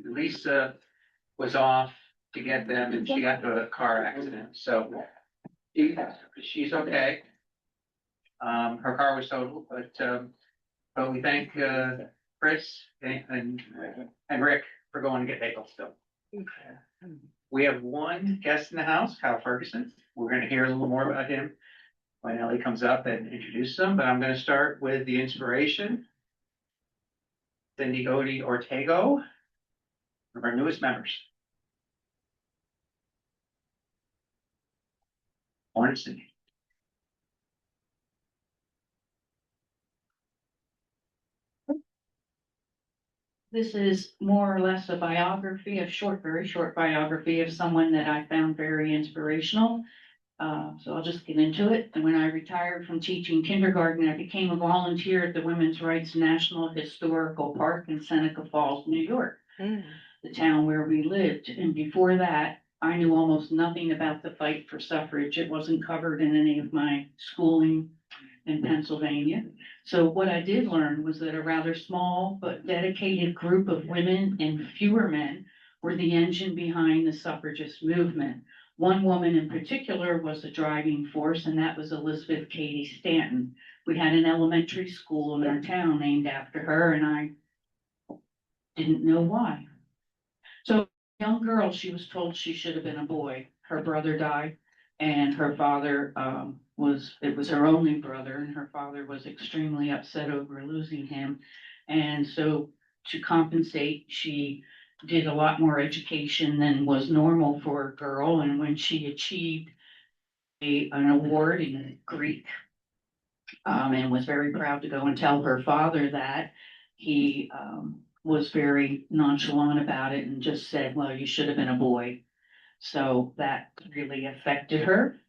Lisa was off to get them and she got into a car accident, so she's okay. Her car was totaled, but we thank, Chris and Rick for going to get bagels still. We have one guest in the house, Kyle Ferguson. We're gonna hear a little more about him when Ellie comes up and introduces them, but I'm gonna start with the inspiration. Cindy Odie Ortego, one of our newest members. Morning, Cindy. This is more or less a biography, very short biography of someone that I found very inspirational. So I'll just get into it. And when I retired from teaching kindergarten, I became a volunteer at the Women's Rights National Historical Park in Seneca Falls, New York, the town where we lived. And before that, I knew almost nothing about the fight for suffrage. It wasn't covered in any of my schooling in Pennsylvania. So what I did learn was that a rather small but dedicated group of women and fewer men were the engine behind the suffragist movement. One woman in particular was the driving force, and that was Elizabeth Cady Stanton. We had an elementary school in our town named after her, and I didn't know why. So, young girl, she was told she should have been a boy. Her brother died, and her father it was her only brother, and her father was extremely upset over losing him. And so to compensate, she did a lot more education than was normal for a girl. And when she achieved an award in Greek, and was very proud to go and tell her father that, he was very nonchalant about it and just said, well, you should have been a boy. So that really affected her.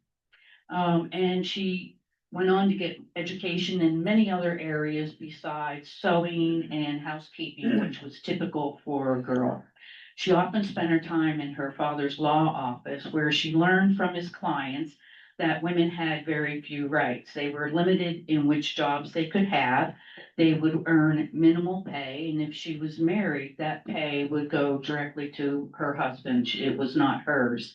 And she went on to get education in many other areas besides sewing and housekeeping, which was typical for a girl. She often spent her time in her father's law office, where she learned from his clients that women had very few rights. They were limited in which jobs they could have. They would earn minimal pay, and if she was married, that pay would go directly to her husband. It was not hers.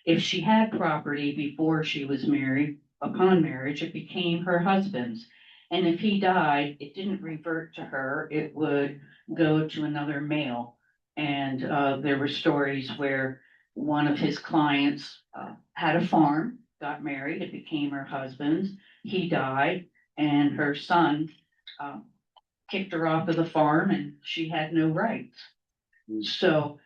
If she had property before she was married, upon marriage, it became her husband's. And if he died, it didn't revert to her, it would go to another male. And there were stories where one of his clients had a farm, got married, it became her husband's. He died, and her son kicked her off of the farm, and she had no rights. So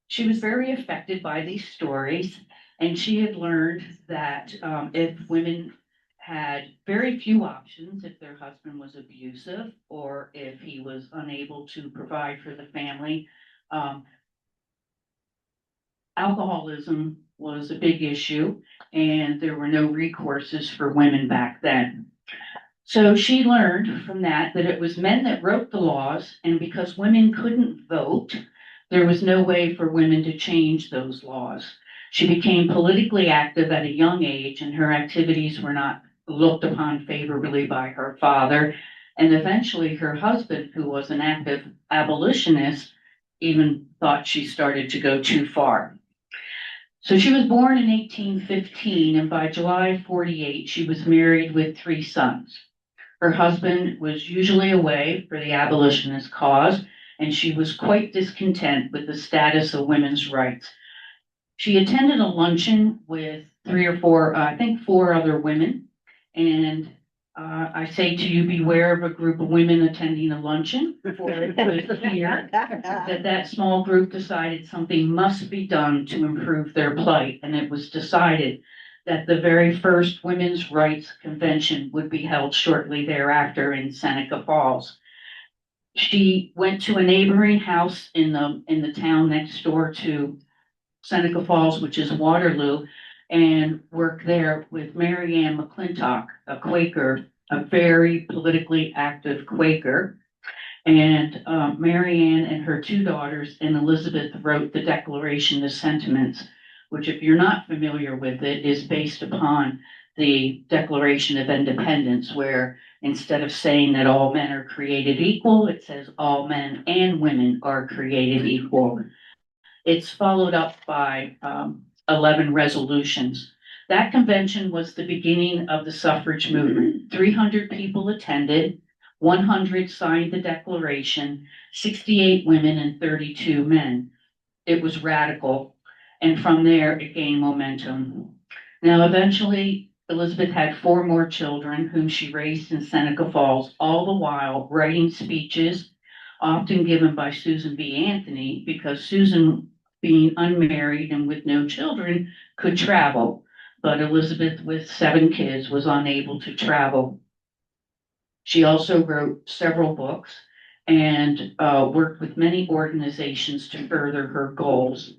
she was very affected by these stories. And she had learned that if women had very few options, if their husband was abusive or if he was unable to provide for the family, alcoholism was a big issue, and there were no recourses for women back then. So she learned from that it was men that wrote the laws, and because women couldn't vote, there was no way for women to change those laws. She became politically active at a young age, and her activities were not looked upon favorably by her father. And eventually her husband, who was an active abolitionist, even thought she started to go too far. So she was born in 1815, and by July 48, she was married with 3 sons. Her husband was usually away for the abolitionist cause, and she was quite discontent with the status of women's rights. She attended a luncheon with 3 or 4, I think 4 other women. And I say to you, beware of a group of women attending a luncheon, for it was here that small group decided something must be done to improve their plight. And it was decided that the very first women's rights convention would be held shortly thereafter in Seneca Falls. She went to a neighboring house in the town next door to Seneca Falls, which is Waterloo, and worked there with Mary Ann McClintock, a Quaker, a very politically active Quaker. And Mary Ann and her 2 daughters and Elizabeth wrote the Declaration of Sentiments, which, if you're not familiar with it, is based upon the Declaration of Independence, where Instead of saying that all men are created equal, it says all men and women are created equal. It's followed up by 11 resolutions. That convention was the beginning of the suffrage movement. 300 people attended, 100 signed the declaration, 68 women and 32 men. It was radical, and from there it gained momentum. Now, eventually, Elizabeth had 4 more children whom she raised in Seneca Falls, all the while writing speeches, often given by Susan B. Anthony, because Susan, being unmarried and with no children, could travel, but Elizabeth, with 7 kids, was unable to travel. She also wrote several books and worked with many organizations to further her goals.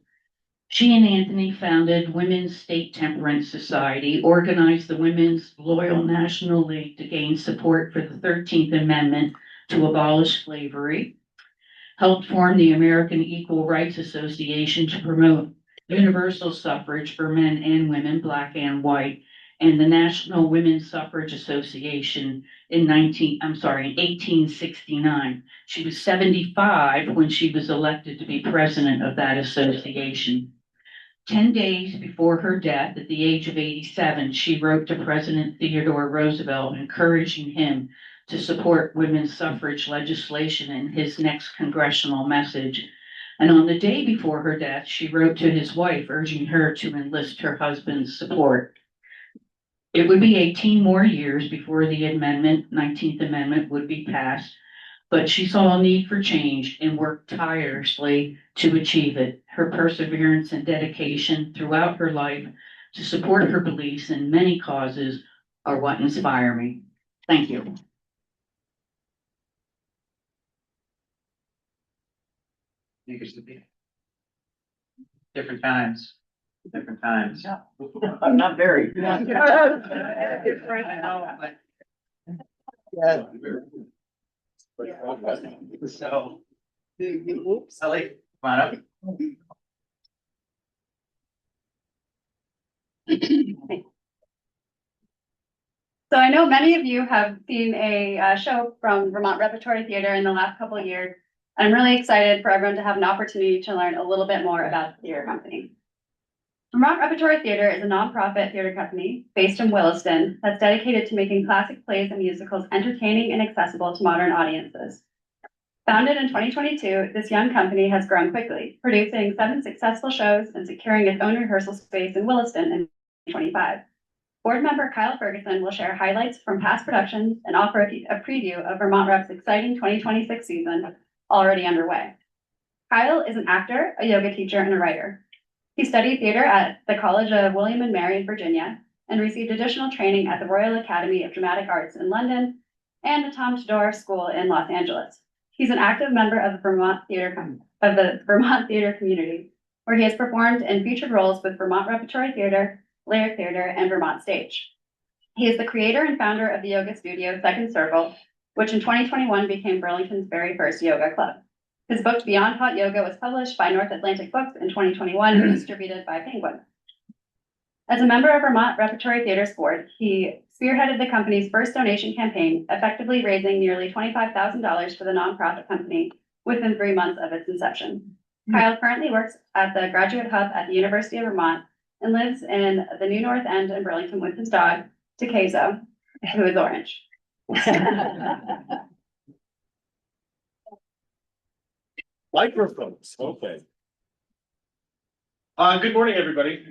She and Anthony founded Women's State Temperance Society, organized the Women's Loyal National League to gain support for the 13th Amendment to abolish slavery, helped form the American Equal Rights Association to promote universal suffrage for men and women, black and white, and the National Women's Suffrage Association in 1869. She was 75 when she was elected to be president of that association. 10 days before her death, at the age of 87, she wrote to President Theodore Roosevelt, encouraging him to support women's suffrage legislation in his next congressional message. And on the day before her death, she wrote to his wife, urging her to enlist her husband's support. It would be 18 more years before the 19th Amendment would be passed, but she saw a need for change and worked tirelessly to achieve it. Her perseverance and dedication throughout her life to support her beliefs in many causes are what inspire me. Thank you. Different times. Yeah. I'm not very. Different, I know, but. Yeah. So. Sally, come on up. So I know many of you have seen a show from Vermont Repertory Theatre in the last couple of years. I'm really excited for everyone to have an opportunity to learn a little bit more about the theater company. Vermont Repertory Theatre is a nonprofit theater company based in Williston that's dedicated to making classic plays and musicals entertaining and accessible to modern audiences. Founded in 2022, this young company has grown quickly, producing 7 successful shows and securing its own rehearsal space in Williston in 2025. Board member Kyle Ferguson will share highlights from past productions and offer a preview of Vermont Rep's exciting 2026 season already underway. Kyle is an actor, a yoga teacher, and a writer. He studied theater at the College of William and Mary in Virginia and received additional training at the Royal Academy of Dramatic Arts in London and the Tom Tudor School in Los Angeles. He's an active member of the Vermont Theater community, where he has performed in featured roles with Vermont Repertory Theatre, Lyric Theatre, and Vermont Stage. He is the creator and founder of the yoga studio Second Circle, which in 2021 became Burlington's very first yoga club. His book Beyond Hot Yoga was published by North Atlantic Books in 2021 and distributed by Penguin. As a member of Vermont Repertory Theatre's board, he spearheaded the company's first donation campaign, effectively raising nearly $25,000 for the nonprofit company within 3 months of its inception. Kyle currently works at the Graduate Hub at the University of Vermont and lives in the New North End in Burlington with his dog, Takezo, who is orange. Microphones, okay. Good morning, everybody.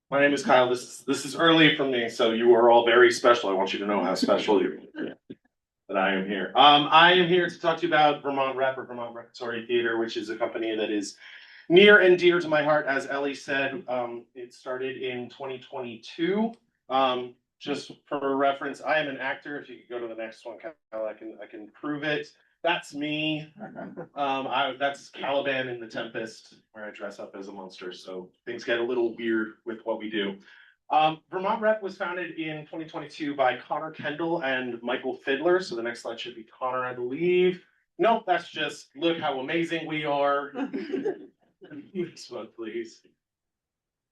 My name is Kyle. This is early for me, so you are all very special. I want you to know how special you are that I am here. I am here to talk to you about Vermont Rep or Vermont Repertory Theatre, which is a company that is near and dear to my heart. As Ellie said, it started in 2022. Just for reference, I am an actor. If you could go to the next one, Kyle, I can prove it. That's me. That's Caliban in The Tempest, where I dress up as a monster. So things get a little weird with what we do. Vermont Rep was founded in 2022 by Connor Kendall and Michael Fiddler. So the next slide should be Connor, I believe. Nope, that's just look how amazing we are. Next one, please.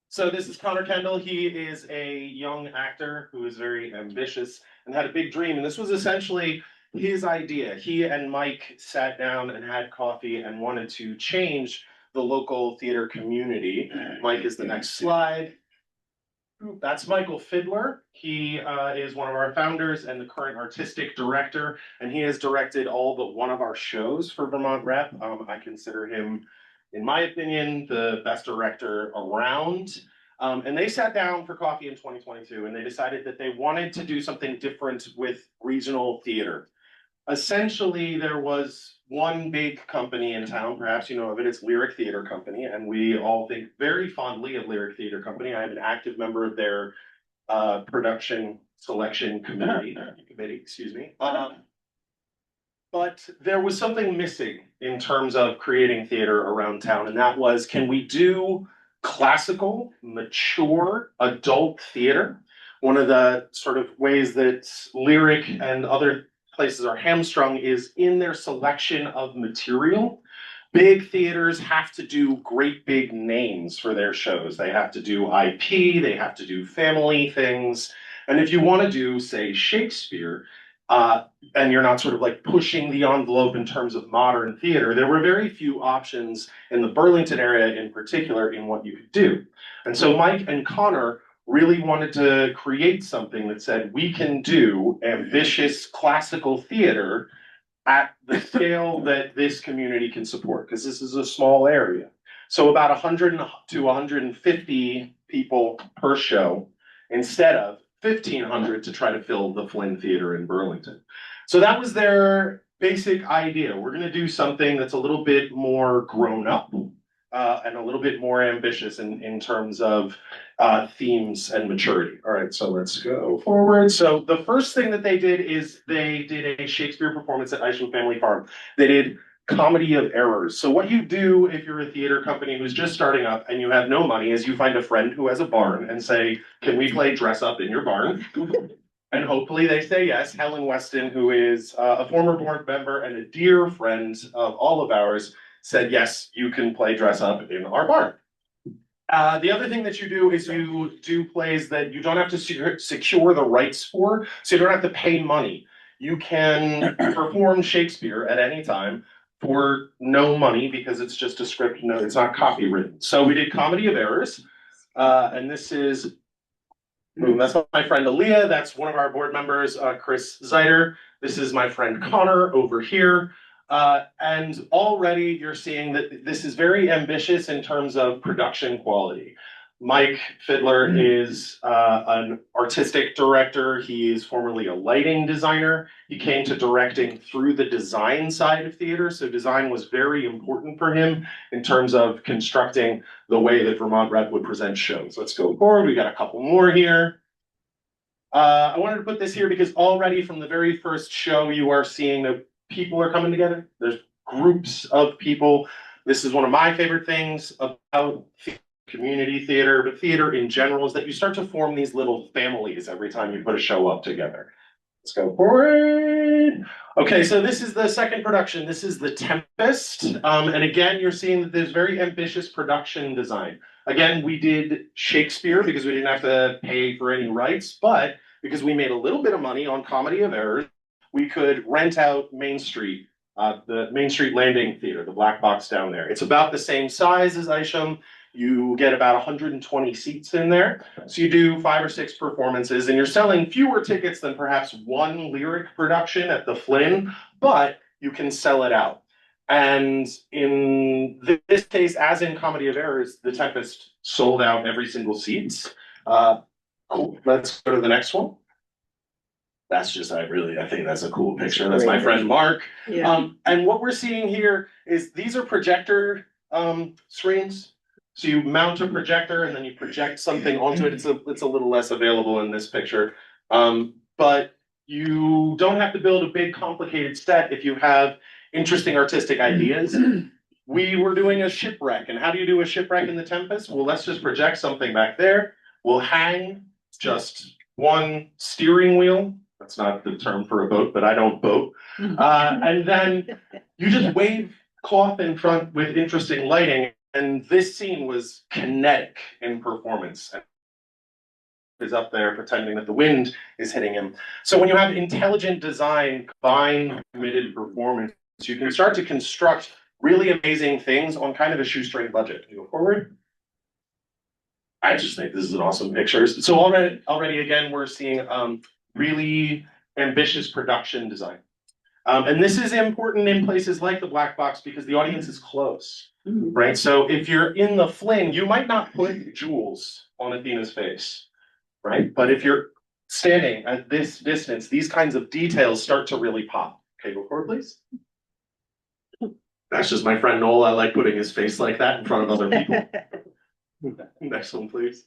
So this is Connor Kendall. He is a young actor who is very ambitious and had a big dream. And this was essentially his idea. He and Mike sat down and had coffee and wanted to change the local theater community. Mike is the next slide. That's Michael Fiddler. He is one of our founders and the current artistic director, and he has directed all but one of our shows for Vermont Rep. I consider him, in my opinion, the best director around. And they sat down for coffee in 2022, and they decided that they wanted to do something different with regional theater. Essentially, there was one big company in town, perhaps you know of it, it's Lyric Theater Company, and we all think very fondly of Lyric Theater Company. I am an active member of their production selection committee, excuse me. But there was something missing in terms of creating theater around town, and that was, can we do classical, mature, adult theater? One of the sort of ways that Lyric and other places are hamstrung is in their selection of material. Big theaters have to do great big names for their shows. They have to do IP, they have to do family things. And if you want to do, say, Shakespeare, and you're not sort of like pushing the envelope in terms of modern theater, there were very few options in the Burlington area in particular in what you could do. And so Mike and Connor really wanted to create something that said we can do ambitious classical theater at the scale that this community can support, because this is a small area. So about 100 to 150 people per show instead of 1,500 to try to fill the Flynn Theater in Burlington. So that was their basic idea. We're going to do something that's a little bit more grown up and a little bit more ambitious in terms of themes and maturity. All right, so let's go forward. So the first thing that they did is they did a Shakespeare performance at Isham Family Farm. They did Comedy of Errors. So what you do if you're a theater company who's just starting up and you have no money is you find a friend who has a barn and say, can we play dress up in your barn? And hopefully they say yes. Helen Weston, who is a former board member and a dear friend of all of ours, said, yes, you can play dress up in our barn. The other thing that you do is you do plays that you don't have to secure the rights for, so you don't have to pay money. You can perform Shakespeare at any time for no money because it's just a script, no, it's not copywritten. So we did Comedy of Errors, and this is, that's my friend Aaliyah, that's one of our board members, Chris Zeiter. This is my friend Connor over here. And already you're seeing that this is very ambitious in terms of production quality. Mike Fiddler is an artistic director. He is formerly a lighting designer. He came to directing through the design side of theater. So design was very important for him in terms of constructing the way that Vermont Rep would present shows. Let's go forward. We got a couple more here. I wanted to put this here because already from the very first show, you are seeing that people are coming together. There's groups of people. This is one of my favorite things about community theater, but theater in general, is that you start to form these little families every time you put a show up together. Let's go forward. Okay, so this is the second production. This is The Tempest. And again, you're seeing that there's very ambitious production design. Again, we did Shakespeare because we didn't have to pay for any rights, but because we made a little bit of money on Comedy of Errors, we could rent out Main Street, the Main Street Landing Theater, the black box down there. It's about the same size as Isham. You get about 120 seats in there. So you do 5 or 6 performances and you're selling fewer tickets than perhaps one Lyric production at the Flynn, but you can sell it out. And in this case, as in Comedy of Errors, The Tempest sold out every single seat. Cool, let's go to the next one. That's just, I think that's a cool picture. That's my friend Mark. Yeah. And what we're seeing here is these are projector screens. So you mount a projector and then you project something onto it. It's a little less available in this picture. But you don't have to build a big complicated set if you have interesting artistic ideas. We were doing a shipwreck. And how do you do a shipwreck in The Tempest? Well, let's just project something back there. We'll hang just one steering wheel. That's not the term for a boat, but I don't boat. And then you just wave cloth in front with interesting lighting. And this scene was kinetic in performance. is up there pretending that the wind is hitting him. So when you have intelligent design combined with committed performance, you can start to construct really amazing things on kind of a shoestring budget. Can you go forward? I just think this is an awesome picture. So already again, we're seeing really ambitious production design. And this is important in places like the black box because the audience is close, right? So if you're in the fling, you might not put jewels on Athena's face, right? But if you're standing at this distance, these kinds of details start to really pop. Okay, go forward, please. That's just my friend Noel. I like putting his face like that in front of other people. Next one, please.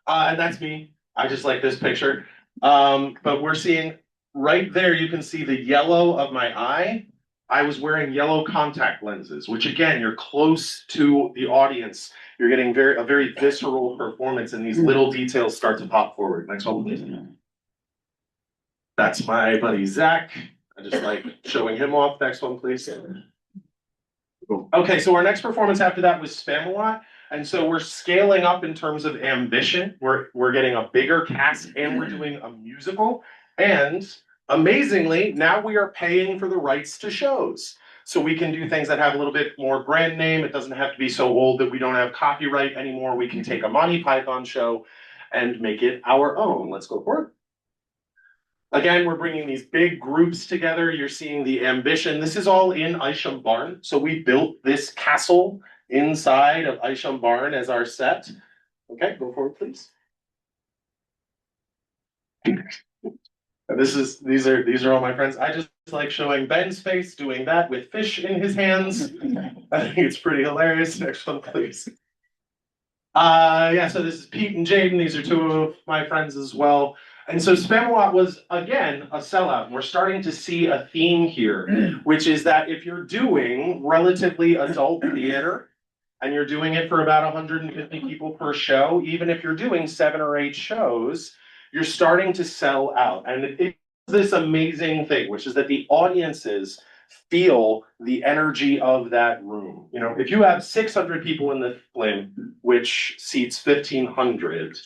And that's me. I just like this picture. But we're seeing right there, you can see the yellow of my eye. I was wearing yellow contact lenses, which again, you're close to the audience. You're getting a very visceral performance and these little details start to pop forward. Next one, please. That's my buddy, Zach. I just like showing him off. Next one, please. Okay, so our next performance after that was Spamalot. And so we're scaling up in terms of ambition. We're getting a bigger cast and we're doing a musical. And amazingly, now we are paying for the rights to shows. So we can do things that have a little bit more brand name. It doesn't have to be so old that we don't have copyright anymore. We can take a Monty Python show and make it our own. Let's go for it. Again, we're bringing these big groups together. You're seeing the ambition. This is all in Isham Barn. So we built this castle inside of Isham Barn as our set. Okay, go forward, please. And these are all my friends. I just like showing Ben's face doing that with fish in his hands. I think it's pretty hilarious. Next one, please. Yeah, so this is Pete and Jaden. These are two of my friends as well. And so Spamalot was, again, a sellout. And we're starting to see a theme here, which is that if you're doing relatively adult theater, and you're doing it for about 150 people per show, even if you're doing 7 or 8 shows, you're starting to sell out. And it's this amazing thing, which is that the audiences feel the energy of that room. You know, if you have 600 people in the fling, which seats 1,500,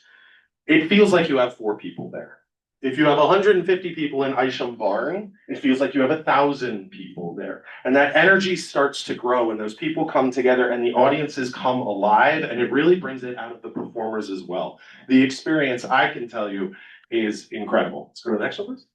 it feels like you have 4 people there. If you have 150 people in Isham Barn, it feels like you have 1,000 people there. And that energy starts to grow and those people come together and the audiences come alive and it really brings it out of the performers as well. The experience, I can tell you, is incredible. Let's go to the next one, please.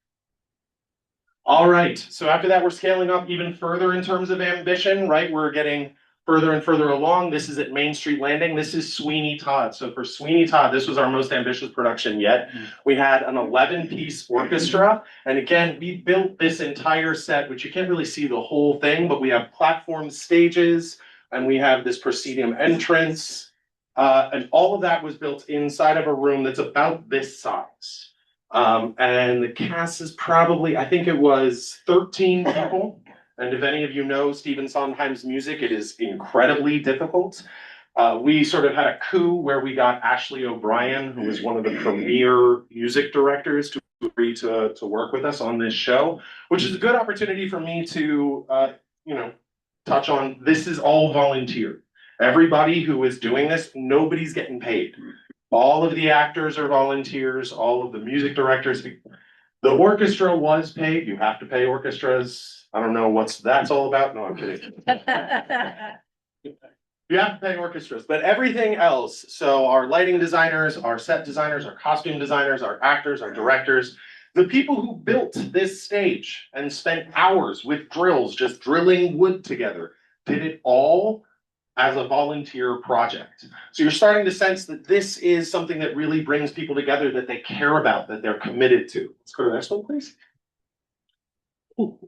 All right, so after that, we're scaling up even further in terms of ambition, right? We're getting further and further along. This is at Main Street Landing. This is Sweeney Todd. So for Sweeney Todd, this was our most ambitious production yet. We had an 11-piece orchestra. And again, we built this entire set, which you can't really see the whole thing, but we have platform stages and we have this proscenium entrance. And all of that was built inside of a room that's about this size. And the cast is probably, I think it was 13 people. And if any of you know Stephen Sondheim's music, it is incredibly difficult. We sort of had a coup where we got Ashley O'Brien, who was one of the premier music directors, to agree to work with us on this show, which is a good opportunity for me to, touch on. This is all volunteer. Everybody who is doing this, nobody's getting paid. All of the actors are volunteers, all of the music directors. The orchestra was paid. You have to pay orchestras. I don't know that's all about. No, I'm kidding. You have to pay orchestras, but everything else. So our lighting designers, our set designers, our costume designers, our actors, our directors, the people who built this stage and spent hours with drills, just drilling wood together, did it all as a volunteer project. So you're starting to sense that this is something that really brings people together that they care about, that they're committed to. Let's go to the next one, please.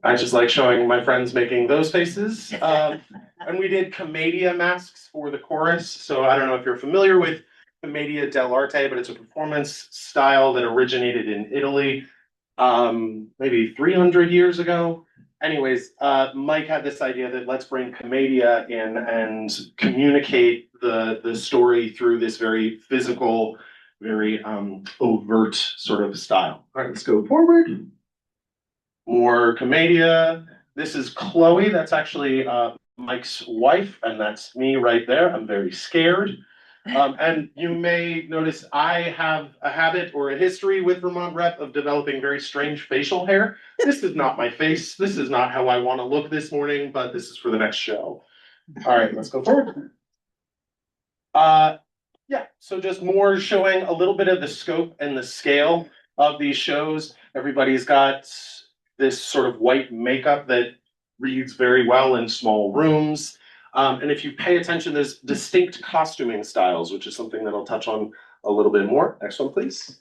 I just like showing my friends making those faces. And we did commedia masks for the chorus. So I don't know if you're familiar with commedia dell'arte, but it's a performance style that originated in Italy maybe 300 years ago. Anyways, Mike had this idea that let's bring commedia in and communicate the story through this very physical, very overt sort of style. All right, let's go forward. More commedia. This is Chloe. That's actually Mike's wife, and that's me right there. I'm very scared. And you may notice I have a habit or a history with Vermont Rep of developing very strange facial hair. This is not my face. This is not how I want to look this morning, but this is for the next show. All right, let's go forward. Yeah, so just more showing a little bit of the scope and the scale of these shows. Everybody's got this sort of white makeup that reads very well in small rooms. And if you pay attention, there's distinct costuming styles, which is something that I'll touch on a little bit more. Next one, please.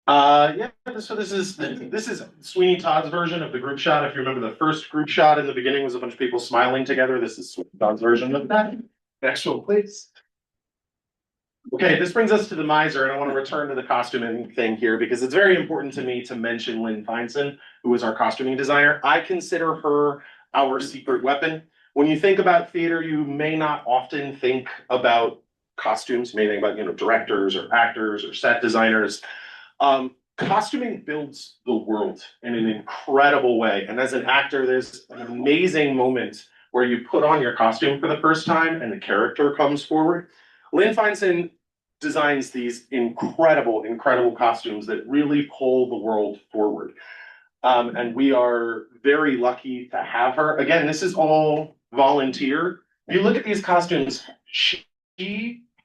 Yeah, so this is Sweeney Todd's version of the group shot. If you remember, the first group shot in the beginning was a bunch of people smiling together. This is Sweeney Todd's version of that. Next one, please. Okay, this brings us to the miser, and I want to return to the costuming thing here because it's very important to me to mention Lynn Feinson, who is our costuming designer. I consider her our secret weapon. When you think about theater, you may not often think about costumes. You may think about, directors or actors or set designers. Costuming builds the world in an incredible way. And as an actor, there's an amazing moment where you put on your costume for the first time and the character comes forward. Lynn Feinson designs these incredible, incredible costumes that really pull the world forward. And we are very lucky to have her. Again, this is all volunteer. If you look at these costumes, she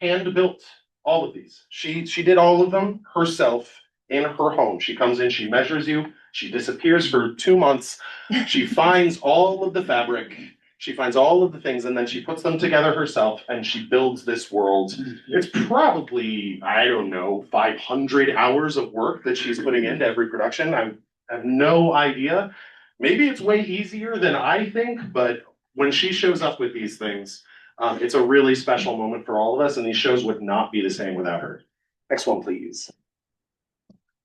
hand-built all of these. She did all of them herself in her home. She comes in, she measures you, she disappears for 2 months, she finds all of the fabric, she finds all of the things, and then she puts them together herself, and she builds this world. It's probably, I don't know, 500 hours of work that she's putting into every production. I have no idea. Maybe it's way easier than I think, but when she shows up with these things, it's a really special moment for all of us, and these shows would not be the same without her. Next one, please.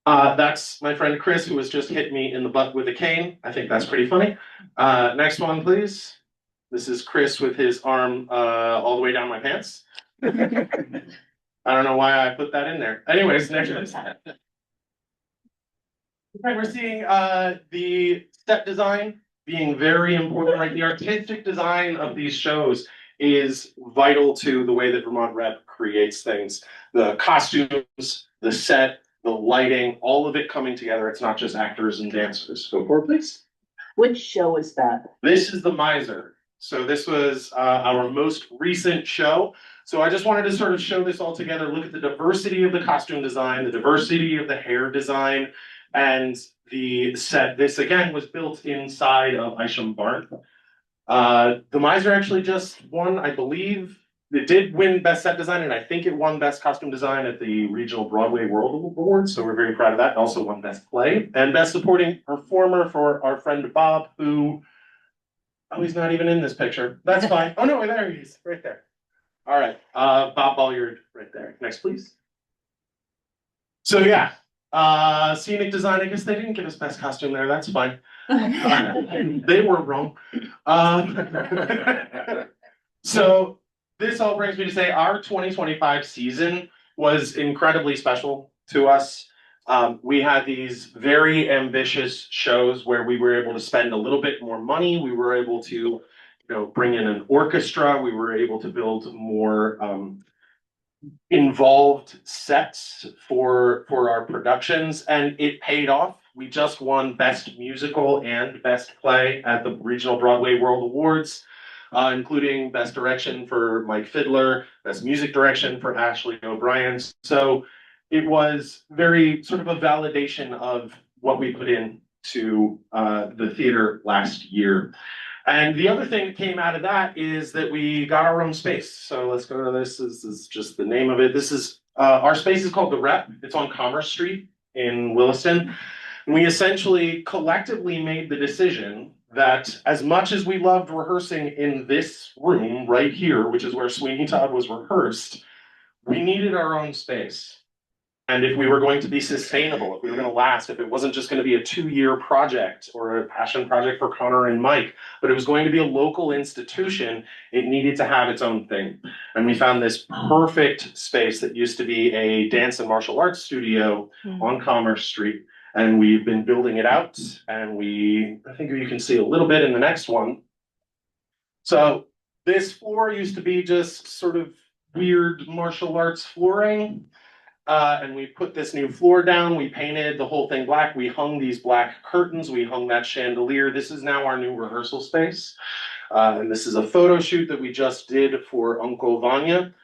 That's my friend Chris, who has just hit me in the butt with a cane. I think that's pretty funny. Next one, please. This is Chris with his arm all the way down my pants. I don't know why I put that in there. Anyways, next one. We're seeing the set design being very important, right? The artistic design of these shows is vital to the way that Vermont Rep creates things. The costumes, the set, the lighting, all of it coming together. It's not just actors and dancers. Go forward, please. Which show is that? This is The Miser. So this was our most recent show. So I just wanted to sort of show this all together, look at the diversity of the costume design, the diversity of the hair design, and the set. This, again, was built inside of Isham Farm. The Miser actually just won, I believe, it did win Best Set Design, and I think it won Best Costume Design at the Regional BroadwayWorld Awards, so we're very proud of that. It also won Best Play, and Best Supporting Performer for our friend Bob, who, oh, he's not even in this picture. That's fine. Oh, no, there he is, right there. All right, Bob Bolliard, right there. Next, please. So, yeah, scenic design, I guess they didn't give us Best Costume there, that's fine. They were wrong. So, this all brings me to say our 2025 season was incredibly special to us. We had these very ambitious shows where we were able to spend a little bit more money. We were able to, bring in an orchestra. We were able to build more involved sets for our productions, and it paid off. We just won Best Musical and Best Play at the Regional BroadwayWorld Awards. Including Best Direction for Mike Fiddler, Best Music Direction for Ashley O'Brien. So it was very sort of a validation of what we put into the theater last year. And the other thing that came out of that is that we got our own space. So let's go to this. This is just the name of it. This is our space is called The Rep. It's on Commerce Street in Williston. And we essentially collectively made the decision that as much as we loved rehearsing in this room right here, which is where Sweeney Todd was rehearsed, we needed our own space. And if we were going to be sustainable, if we were going to last, if it wasn't just going to be a 2-year project or a passion project for Connor and Mike, but it was going to be a local institution, it needed to have its own thing. And we found this perfect space that used to be a dance and martial arts studio on Commerce Street. And we've been building it out, and I think you can see a little bit in the next one. So This floor used to be just sort of weird martial arts flooring. And we put this new floor down, we painted the whole thing black, we hung these black curtains, we hung that chandelier. This is now our new rehearsal space. And this is a photo shoot that we just did for Uncle Vanya.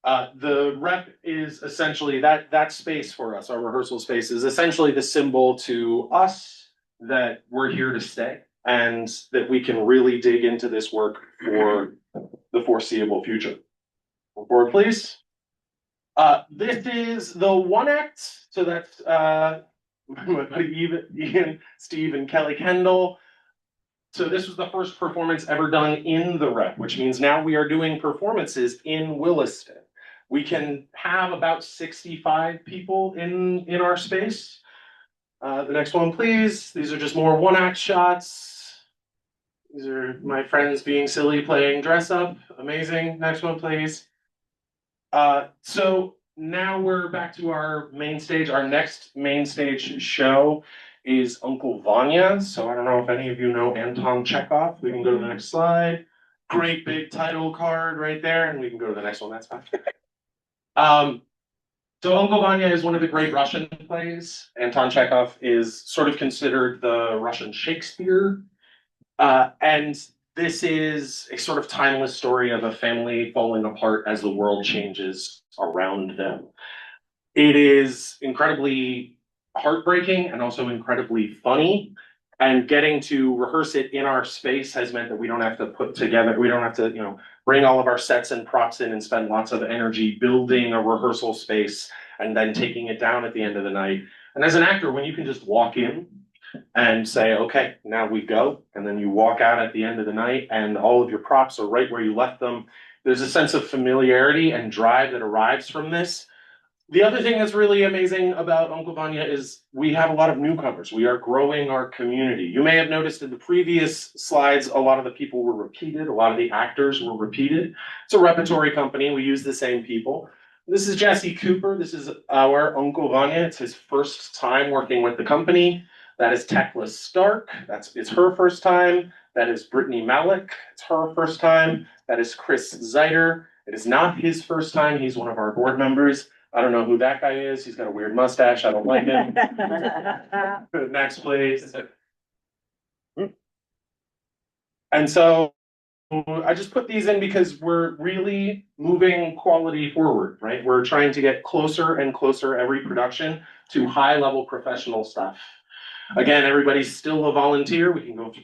The rep is essentially that space for us, our rehearsal space is essentially the symbol to us that we're here to stay and that we can really dig into this work for the foreseeable future. Forward, please. This is the one act, so that's my buddy Ian, Steve, and Kelly Kendall. So this was the first performance ever done in the rep, which means now we are doing performances in Williston. We can have about 65 people in our space. The next one, please. These are just more one act shots. These are my friends being silly, playing dress up. Amazing. Next one, please. So now we're back to our main stage. Our next main stage show is Uncle Vanya. So I don't know if any of you know Anton Chekhov. We can go to the next slide. Great big title card right there, and we can go to the next one. That's fine. So Uncle Vanya is one of the great Russian plays. Anton Chekhov is sort of considered the Russian Shakespeare. And this is a sort of timeless story of a family falling apart as the world changes around them. It is incredibly heartbreaking and also incredibly funny. And getting to rehearse it in our space has meant that we don't have to bring all of our sets and props in and spend lots of energy building a rehearsal space and then taking it down at the end of the night. And as an actor, when you can just walk in and say, okay, now we go, and then you walk out at the end of the night and all of your props are right where you left them, there's a sense of familiarity and drive that arrives from this. The other thing that's really amazing about Uncle Vanya is we have a lot of newcomers. We are growing our community. You may have noticed in the previous slides, a lot of the people were repeated. A lot of the actors were repeated. It's a repertory company. We use the same people. This is Jesse Cooper. This is our Uncle Vanya. It's his first time working with the company. That is Tekla Stark. It's her first time. That is Brittany Malik. It's her first time. That is Chris Zeiter. It is not his first time. He's one of our board members. I don't know who that guy is. He's got a weird mustache. I don't like him. Next, please. And so I just put these in because we're really moving quality forward, right? We're trying to get closer and closer every production to high-level professional stuff. Again, everybody's still a volunteer. We can go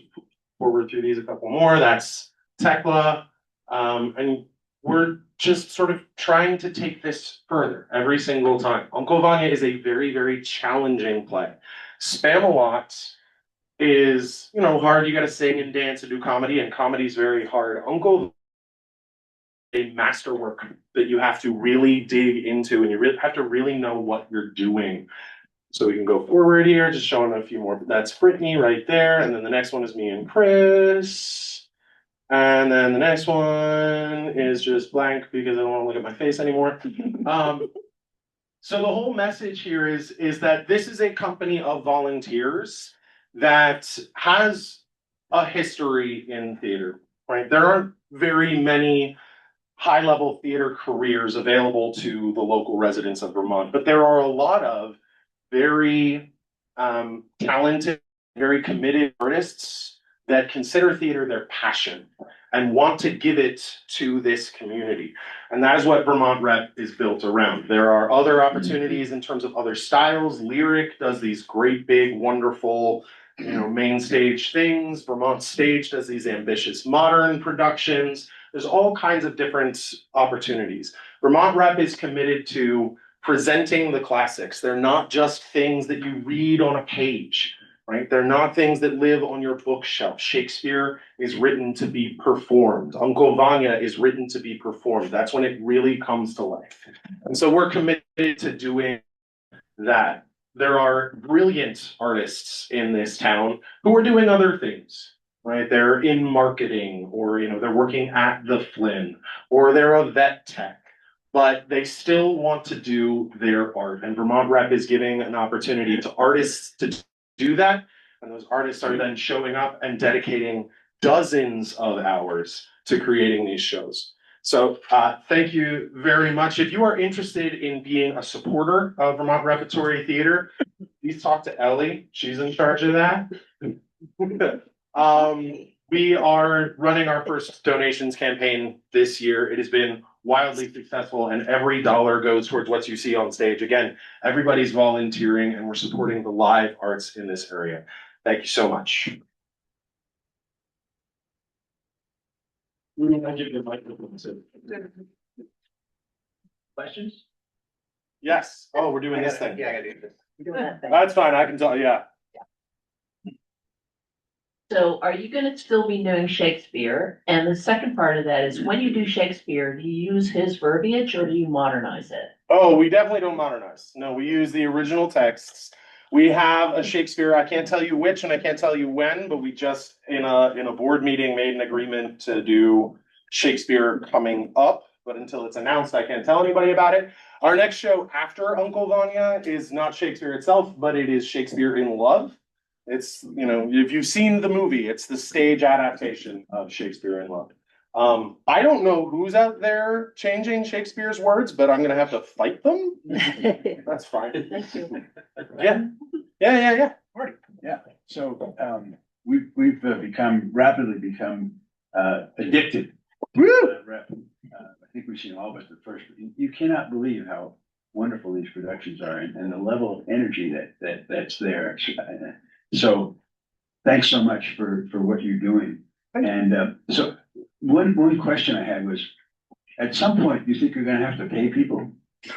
forward through these a couple more. That's Tekla. And we're just sort of trying to take this further every single time. Uncle Vanya is a very, very challenging play. Spam-A-Lot is, hard. You got to sing and dance and do comedy, and comedy is very hard. Uncle a masterwork that you have to really dig into, and you really have to really know what you're doing. So we can go forward here, just showing a few more. That's Brittany right there, and then the next one is me and Chris. And then the next one is just blank because I don't want to look at my face anymore. So the whole message here is that this is a company of volunteers that has a history in theater, right? There aren't very many high-level theater careers available to the local residents of Vermont, but there are a lot of very talented, very committed artists that consider theater their passion and want to give it to this community. And that is what Vermont Rep is built around. There are other opportunities in terms of other styles. Lyric does these great, big, wonderful, main stage things. Vermont Stage does these ambitious modern productions. There's all kinds of different opportunities. Vermont Rep is committed to presenting the classics. They're not just things that you read on a page. Right? They're not things that live on your bookshelf. Shakespeare is written to be performed. Uncle Vanya is written to be performed. That's when it really comes to life. And so we're committed to doing that. There are brilliant artists in this town who are doing other things, right? They're in marketing, or they're working at the Flynn, or they're a vet tech, but they still want to do their art. And Vermont Rep is giving an opportunity to artists to do that, and those artists are then showing up and dedicating dozens of hours to creating these shows. So thank you very much. If you are interested in being a supporter of Vermont Repertory Theatre, please talk to Ellie. She's in charge of that. We are running our first donations campaign this year. It has been wildly successful, and every dollar goes towards what you see on stage. Again, everybody's volunteering, and we're supporting the live arts in this area. Thank you so much. I'll give you a microphone, so. Questions? Yes. Oh, we're doing this thing. Yeah, I gotta do this. We're doing that thing. That's fine. I can tell. Yeah. So are you gonna still be doing Shakespeare? And the second part of that is, when you do Shakespeare, do you use his verbiage or do you modernize it? Oh, we definitely don't modernize. No, we use the original texts. We have a Shakespeare. I can't tell you which, and I can't tell you when, but we just in a board meeting made an agreement to do Shakespeare coming up. But until it's announced, I can't tell anybody about it. Our next show after Uncle Vanya is not Shakespeare itself, but it is Shakespeare in Love. It's, you know, if you've seen the movie, it's the stage adaptation of Shakespeare in Love. I don't know who's out there changing Shakespeare's words, but I'm gonna have to fight them. That's fine. Thank you. Yeah. Marty. Yeah, so we've rapidly become addicted. Rep. I think we've seen all of us at first. You cannot believe how wonderful these productions are, and the level of energy that's there. So thanks so much for what you're doing. And so one question I had was, at some point, do you think you're gonna have to pay people?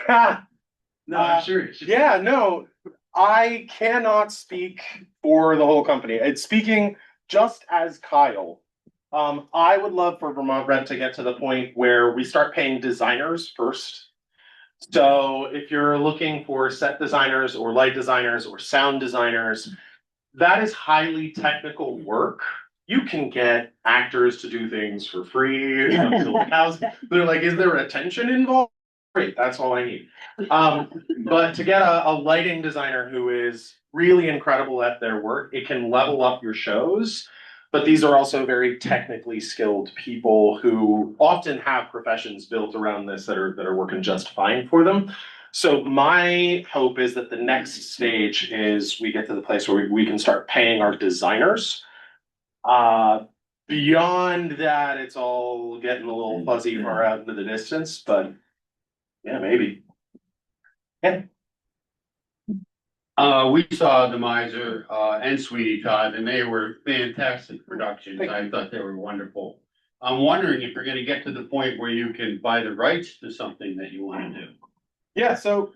No, I'm serious. Yeah, no, I cannot speak for the whole company. It's speaking just as Kyle. I would love for Vermont Rep to get to the point where we start paying designers first. So if you're looking for set designers or light designers or sound designers, that is highly technical work. You can get actors to do things for free. They're like, is there attention involved? Great, that's all I need. But to get a lighting designer who is really incredible at their work, it can level up your shows. But these are also very technically skilled people who often have professions built around this that are working just fine for them. So my hope is that the next stage is we get to the place where we can start paying our designers. Beyond that, it's all getting a little fuzzy far out into the distance, but yeah, maybe. Yeah. We saw The Miser, and Sweeney Todd, and they were fantastic productions. I thought they were wonderful. I'm wondering if you're gonna get to the point where you can buy the rights to something that you wanna do. Yeah, so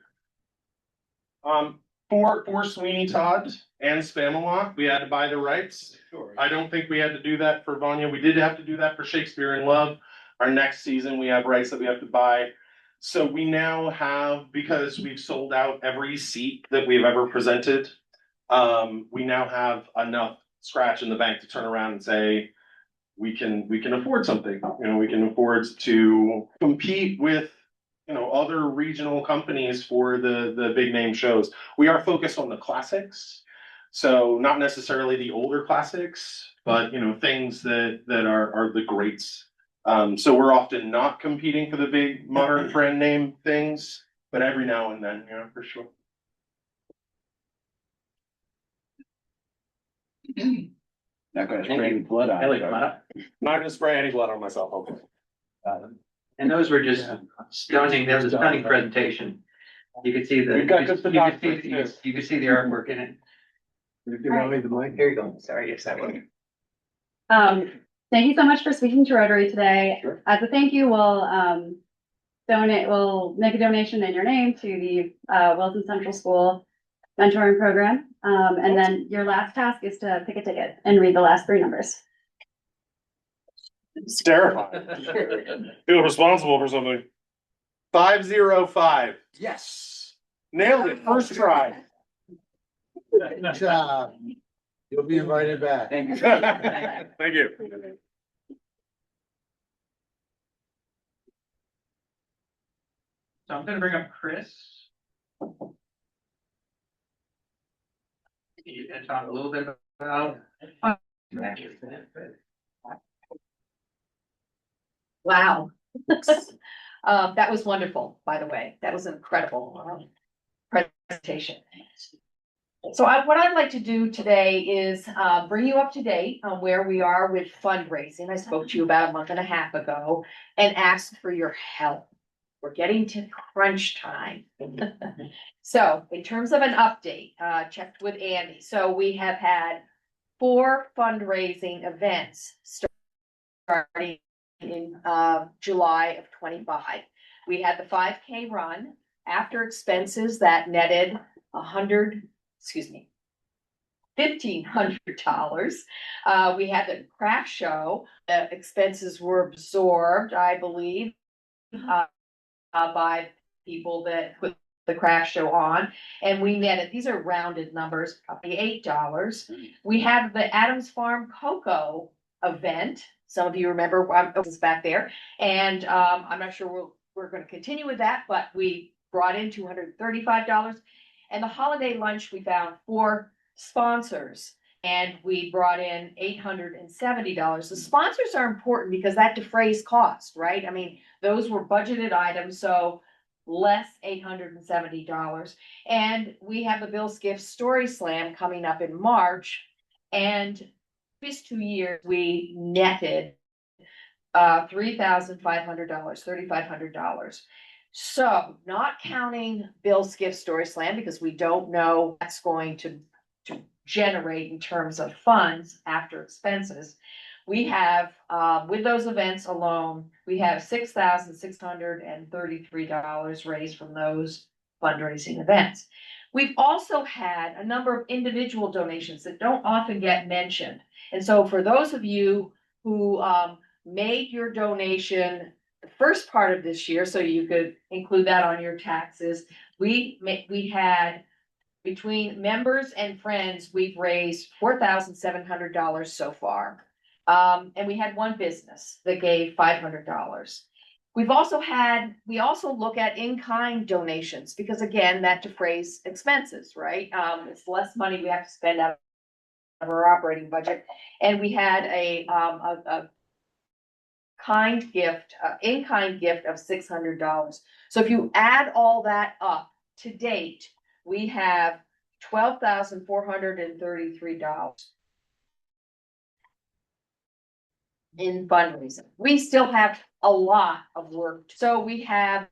for Sweeney Todd and Spamalot, we had to buy the rights. Sure. I don't think we had to do that for Vanya. We did have to do that for Shakespeare in Love. Our next season, we have rights that we have to buy. So we now have, because we've sold out every seat that we've ever presented, we now have enough scratch in the bank to turn around and say, we can afford something. You know, we can afford to compete with, you know, other regional companies for the big name shows. We are focused on the classics. So not necessarily the older classics, but, you know, things that are the greats. So we're often not competing for the big modern brand name things, but every now and then, you know, for sure. Not gonna spray any blood on Ellie, it. come on up. Not gonna spray any blood on myself. Okay. And those were just stunning, there was a stunning presentation. You could see the. We've got you good could see- photographers, You could see the artwork in it. Here you go, sorry, yes, that one. Thank you so much for speaking to Rotary today. Sure. As a thank you, we'll make a donation in your name to the Wilson Central School mentoring program. And then your last task is to pick a ticket and read the last 3 numbers. It's terrifying. Feel responsible for something. 505. Yes. Nailed it. First try. Good job. You'll be invited back. Thank you. Thank you. So I'm gonna bring up Chris. You can talk a little bit about. Wow. That was wonderful, by the way. That was an incredible presentation. So what I'd like to do today is bring you up to date on where we are with fundraising. I spoke to you about a month and a half ago and asked for your help. We're getting to crunch time. So in terms of an update, checked with Andy. So we have had 4 fundraising events starting in July of 25. We had the 5K run after expenses that netted $1,500. We had the craft show, the expenses were absorbed, I believe, by people that put the craft show on, and we netted, these are rounded numbers, probably $8. We had the Adams Farm Cocoa event. Some of you remember I was back there, and I'm not sure we're going to continue with that, but we brought in $235. And the holiday lunch, we found 4 sponsors, and we brought in $870. The sponsors are important because that defrays cost, right? I mean, those were budgeted items, so less $870. And we have the Bill's Gift Story Slam coming up in March, and these 2 years we netted $3,500, $3,500. So not counting Bill's Gift Story Slam, because we don't know what that's going to generate in terms of funds after expenses. We have, with those events alone, we have $6,633 raised from those fundraising events. We've also had a number of individual donations that don't often get mentioned. And so for those of you who made your donation the first part of this year, so you could include that on your taxes, we had, between members and friends, we've raised $4,700 so far. And we had 1 business that gave $500. We also look at in-kind donations, because again, that defrays expenses, right? It's less money we have to spend out of our operating budget. And we had a in-kind gift of $600. So if you add all that up to date, we have $12,433 in fundraising. We still have a lot of work. So we have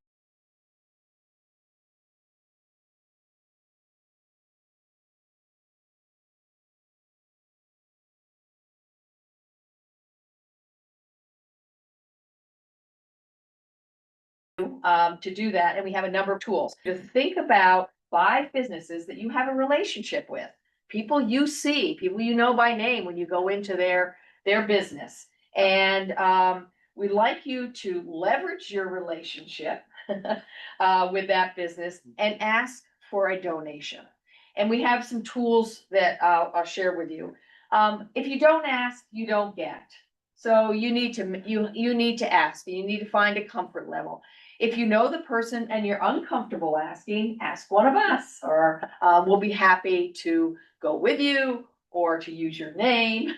to do that, and we have a number of tools to think about 5 businesses that you have a relationship with, people you see, people you know by name when you go into their business, and we'd like you to leverage your relationship with that business and ask for a donation. And we have some tools that I'll share with you. If you don't ask, you don't get. So you need to ask. You need to find a comfort level. If you know the person and you're uncomfortable asking, ask one of us, or we'll be happy to go with you or to use your name.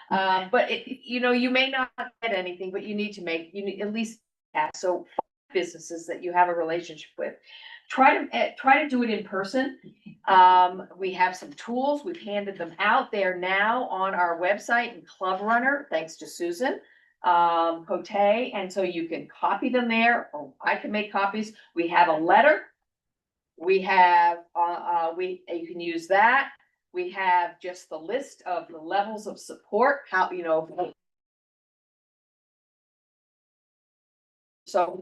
But you may not get anything, but you need to at least ask. So businesses that you have a relationship with, try to do it in person. We have some tools. We've handed them out. They are now on our website and Club Runner, thanks to Susan Cote, and so you can copy them there, or I can make copies. We have a letter. We have you can use that. We have just the list of the levels of support, how so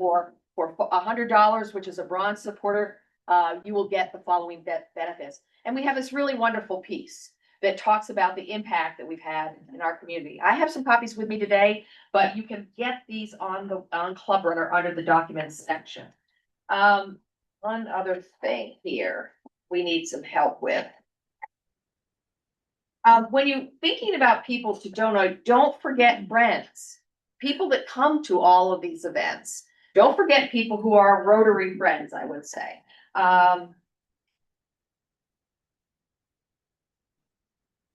for $100, which is a bronze supporter, you will get the following benefits. And we have this really wonderful piece that talks about the impact that we've had in our community. I have some copies with me today, but you can get these on Club Runner under the documents section. One other thing here we need some help with. When you're thinking about people to donate, don't forget friends, people that come to all of these events. Don't forget people who are Rotary friends, I would say.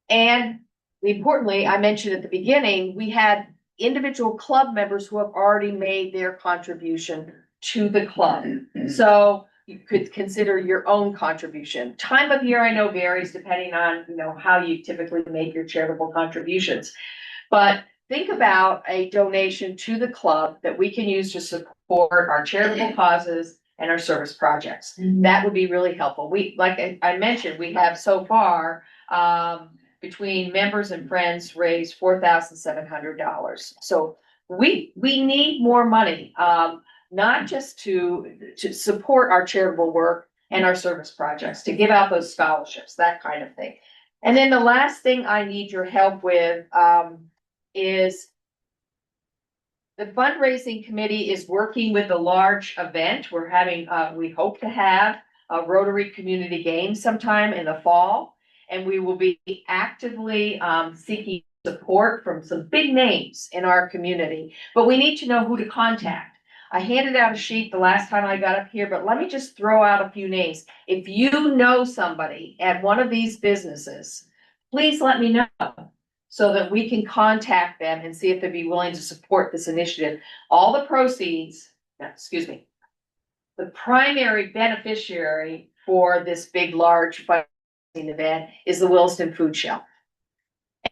And importantly, I mentioned at the beginning, we had individual club members who have already made their contribution to the club. So you could consider your own contribution. Time of year I know varies depending on, how you typically make your charitable contributions. But think about a donation to the club that we can use to support our charitable causes and our service projects. That would be really helpful. We, like I mentioned, we have so far, between members and friends raised $4,700. So we need more money, not just to support our charitable work and our service projects, to give out those scholarships, that kind of thing. And then the last thing I need your help with, is the fundraising committee is working with a large event. We're having, we hope to have a Rotary Community Games sometime in the fall. And we will be actively seeking support from some big names in our community. But we need to know who to contact. I handed out a sheet the last time I got up here, but let me just throw out a few names. If you know somebody at one of these businesses, please let me know, so that we can contact them and see if they'd be willing to support this initiative. All the proceeds, the primary beneficiary for this big, large fundraising event is the Williston Food Shelf.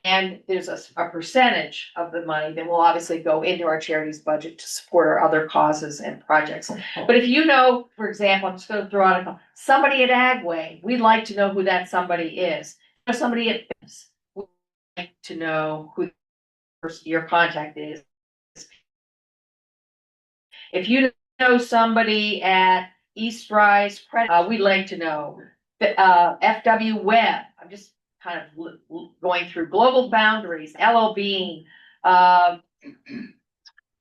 And there's a percentage of the money that will obviously go into our charity's budget to support our other causes and projects. But if you know, for example, I'm just going to throw out somebody at Agway, we'd like to know who that somebody is. Somebody at to know who your contact is. If you know somebody at East Rise, we'd like to know. FW Webb, I'm just kind of going through Global Boundaries, LO Bean,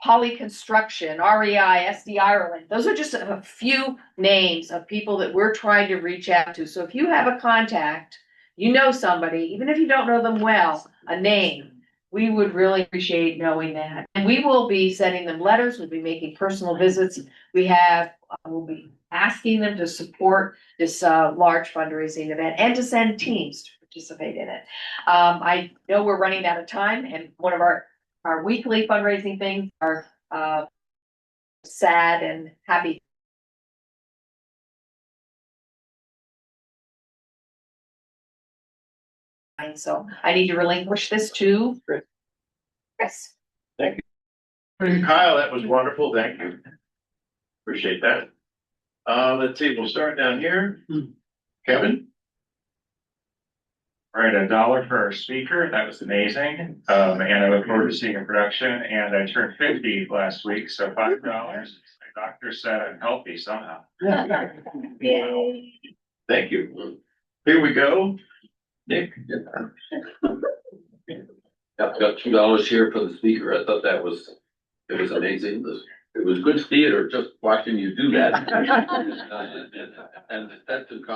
Poly Construction, REI, SD Ireland. Those are just a few names of people that we're trying to reach out to. So if you have a contact, you know somebody, even if you don't know them well, a name, we would really appreciate knowing that. And we will be sending them letters, we'll be making personal visits. We'll be asking them to support this large fundraising event and to send teams to participate in it. I know we're running out of time, and one of our weekly fundraising things are sad and happy. So I need to relinquish this to Chris. Thank you. Kyle, that was wonderful. Thank you. Appreciate that. Let's see, we'll start down here. Kevin? All right, $1 for our speaker. That was amazing. And I look forward to seeing a production. And I turned 50 last week, so $5. My doctor said I'm healthy somehow. Yay. Thank you. Here we go. Nick? I've got $2 here for the speaker. I thought it was amazing. It was good theater, just watching you do that. And that's in